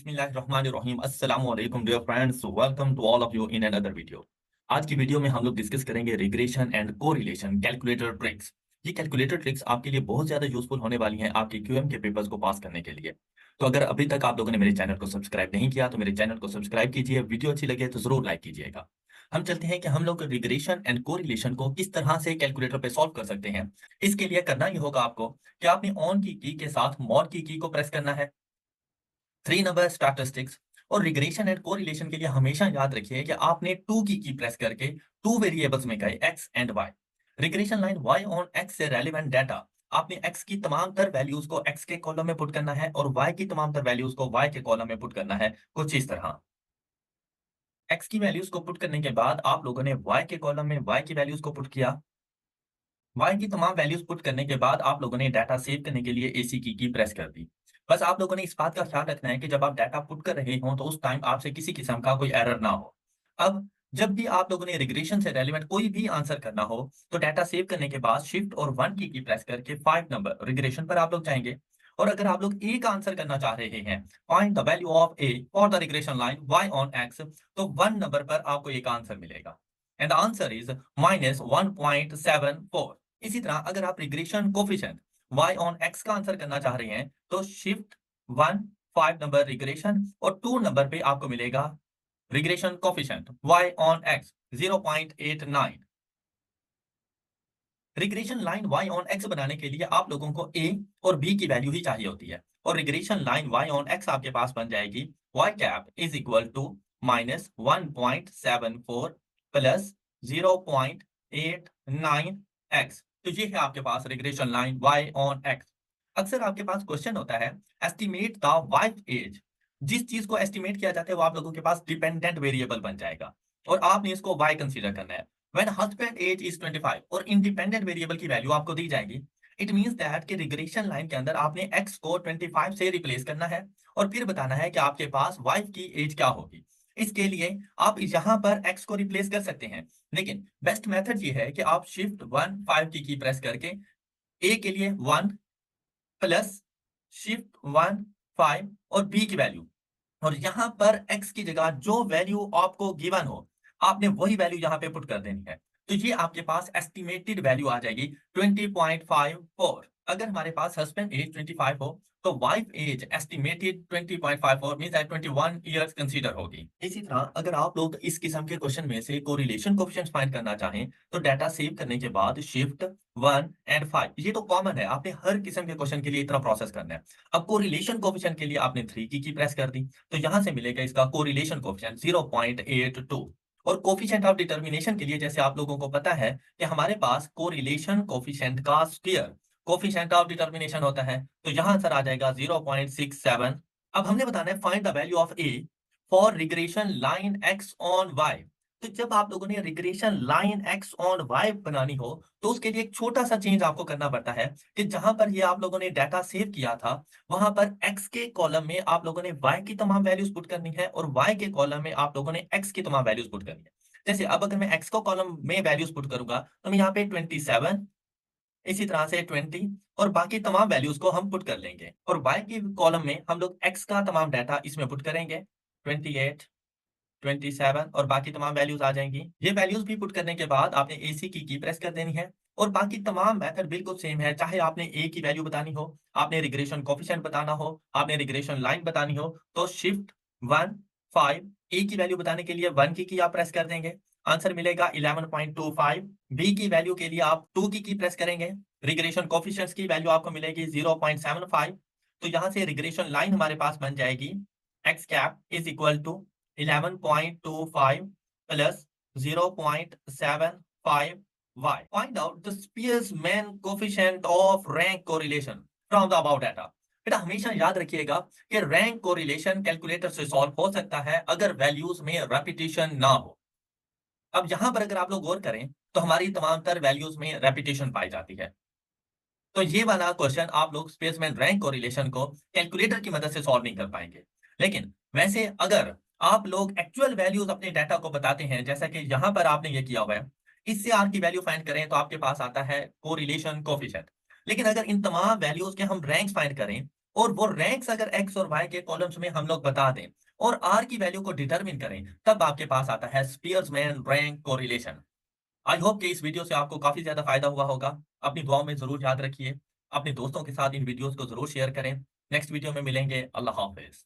बिस्मिल्लाहिर्रहमानिर्रहीम अस्सलामु अलैकुम dear friends, welcome to all of you in another video. आज की वीडियो में हम लोग डिस्कस करेंगे regression and correlation calculator tricks. ये कैलकुलेटर ट्रिक्स आपके लिए बहुत ज्यादा यूजफुल होने वाली हैं आपके क्यूएम के पेपर्स को पास करने के लिए। तो अगर अभी तक आप लोगों ने मेरे चैनल को सब्सक्राइब नहीं किया तो मेरे चैनल को सब्सक्राइब कीजिए, वीडियो अच्छी लगे तो जरूर लाइक कीजिएगा। हम चलते हैं कि हम लोग रिग्रेशन एंड कोरिलेशन को किस तरह से कैलकुलेटर पे सॉल्व कर सकते हैं। इसके लिए करना ये होगा आपको कि आपने ऑन की के साथ मॉड की को प्रेस करना है। 3 नंबर स्टैटिस्टिक्स और रिग्रेशन एंड कोरिलेशन के लिए हमेशा याद रखिए कि आपने 2 की प्रेस करके 2 वेरिएबल्स में गए x and y। Regression line y on x से रेलेवेंट डाटा आपने x की तमाम तर वैल्यूज को x के कॉलम में पुट करना है और y की तमाम तर वैल्यूज को y के कॉलम में पुट करना है। कुछ इस तरह x की वैल्यूज को पुट करने के बाद आप लोगों ने y के कॉलम में y की वैल्यूज को पुट किया। y की तमाम वैल्यूज पुट करने के बाद आप लोगों ने डाटा सेव करने के लिए AC की प्रेस कर दी। बस आप लोगों ने इस बात का ख्याल रखना है कि जब आप डाटा पुट कर रहे हो तो उस टाइम आपसे किसी किस्म का कोई एरर ना हो। अब जब भी आप लोगों ने रिग्रेशन से रेलेवेंट कोई भी आंसर करना हो तो डाटा सेव करने के बाद शिफ्ट और 1 की प्रेस करके 5 नंबर रिग्रेशन पर आप लोग जाएंगे। और अगर आप लोग ए का आंसर करना चाह रहे हैं, find the value of a for the regression line y on x, तो 1 नंबर पर आपको एक आंसर मिलेगा एंड द आंसर इज -1.74। इसी तरह अगर आप regression coefficient y on x का आंसर करना चाह रहे हैं तो शिफ्ट 1 5 नंबर रिग्रेशन और 2 नंबर पे आपको मिलेगा regression coefficient y on x 0.89। Regression line y on x बनाने के लिए आप लोगों को a और b की वैल्यू ही चाहिए होती है और regression line y on x आपके पास बन जाएगी y cap is equal to -1.74 plus 0.89x। तो ये है आपके पास regression line y on x। अक्सर आपके पास क्वेश्चन होता है एस्टिमेट द वाइफ एज। जिस चीज को एस्टिमेट किया जाता है वो आप लोगों के पास डिपेंडेंट वेरिएबल बन जाएगा और आपने इसको y कंसीडर करना है। When husband age is 25 और इंडिपेंडेंट वेरिएबल की वैल्यू आपको दी जाएगी, इट मींस दैट कि रिग्रेशन लाइन के अंदर आपने x को 25 से रिप्लेस करना है और फिर बताना है कि आपके पास वाइफ की एज क्या होगी। इसके लिए आप यहाँ पर x को रिप्लेस कर सकते हैं, लेकिन बेस्ट मेथड ये है कि आप शिफ्ट 1 5 की प्रेस करके a के लिए 1 प्लस शिफ्ट 1 5 और b की वैल्यू और यहाँ पर x की जगह जो वैल्यू आपको गिवन हो आपने वही वैल्यू यहाँ पे पुट कर देनी है। तो ये आपके पास एस्टिमेटेड वैल्यू आ जाएगी 20.54। अगर हमारे पास हस्बैंड एज 25 हो तो wife age estimated 20.54 means that 21 years consider होगी। इसी तरह अगर आप लोग इस किस्म के क्वेश्चन में से कोरिलेशन कोएफिशिएंट फाइंड करना चाहें तो डाटा सेव करने के बाद शिफ्ट 1 एंड 5, ये तो कॉमन है, आपने हर किस्म के क्वेश्चन के लिए इतना प्रोसेस करना है। अब कोरिलेशन कोएफिशिएंट के लिए आपने 3 की प्रेस कर दी तो यहां से मिलेगा इसका कोरिलेशन कोएफिशिएंट 0.82। और कोएफिशिएंट ऑफ डिटरमिनेशन के लिए जैसे आप लोगों को पता है कि हमारे पास कोरिलेशन कोएफिशिएंट का स्क्वायर कोएफिशिएंट ऑफ डिटरमिनेशन होता है, तो यहां आंसर आ जाएगा 0.67। अब हमने बताना है find the value of a for regression line x on y. तो जब आप लोगों ने regression line x on y बनानी हो तो उसके लिए एक छोटा सा चेंज आपको करना पड़ता है कि जहां पर ये आप लोगों ने डाटा सेव किया था वहां पर x के कॉलम में आप लोगों ने y की तमाम वैल्यूज पुट करनी है और y के कॉलम में आप लोगों ने x की तमाम वैल्यूज पुट करनी है। जैसे अब अगर मैं x को कॉलम में वैल्यूज पुट करूंगा तो मैं यहाँ पे 27, इसी तरह से 20 और बाकी तमाम वैल्यूज को हम पुट कर लेंगे और y की कॉलम में हम लोग x का तमाम डाटा इसमें पुट करेंगे 28 27 और बाकी तमाम वैल्यूज आ जाएंगी। ये वैल्यूज भी पुट करने के बाद आपने AC की प्रेस कर देनी है और बाकी तमाम मेथड बिल्कुल सेम है, चाहे आपने a की वैल्यू बतानी हो, आपने रिग्रेशन कोएफिशिएंट बताना हो, आपने रिग्रेशन लाइन बतानी हो तो शिफ्ट 1 5 a की वैल्यू बताने के लिए 1 की आप प्रेस कर देंगे, आंसर मिलेगा 11.25। b की वैल्यू के लिए आप 2 की प्रेस करेंगे, रिग्रेशन कोएफिशिएंट्स की वैल्यू आपको मिलेगी 0.75। तो यहां से रिग्रेशन लाइन हमारे पास बन जाएगी x cap is equal to 11.25 plus 0.75y. Find out the Spearman coefficient of rank correlation from the above data. बेटा हमेशा याद रखिएगा कि रैंक कोरिलेशन कैलकुलेटर से सॉल्व हो सकता है अगर वैल्यूज में रेपिटेशन ना हो। अब यहां पर अगर आप लोग गौर करें तो हमारी तमाम तर वैल्यूज में रेपिटेशन पाई जाती है, तो ये वाला क्वेश्चन आप लोग स्पेसमैन रैंक कोरिलेशन को कैलकुलेटर की मदद से सॉल्व नहीं कर पाएंगे। लेकिन वैसे अगर आप लोग एक्चुअल वैल्यूज अपने डाटा को बताते हैं जैसा कि यहां पर आपने ये किया हुआ है, इससे आर की वैल्यू फाइंड करें तो आपके पास आता है कोरिलेशन कोएफिशिएंट। लेकिन अगर इन तमाम वैल्यूज के हम रैंक्स फाइंड करें और वो रैंक्स अगर एक्स और वाई के कॉलम्स में हम लोग बता दें और आर की वैल्यू को डिटरमिन करें, तब आपके पास आता है Spearman rank correlation. I hope कि इस वीडियो से आपको काफी ज्यादा फायदा हुआ होगा। अपनी दुआओं में जरूर याद रखिए। अपने दोस्तों के साथ इन वीडियोस को जरूर शेयर करें। नेक्स्ट वीडियो में मिलेंगे। अल्लाह हाफिज।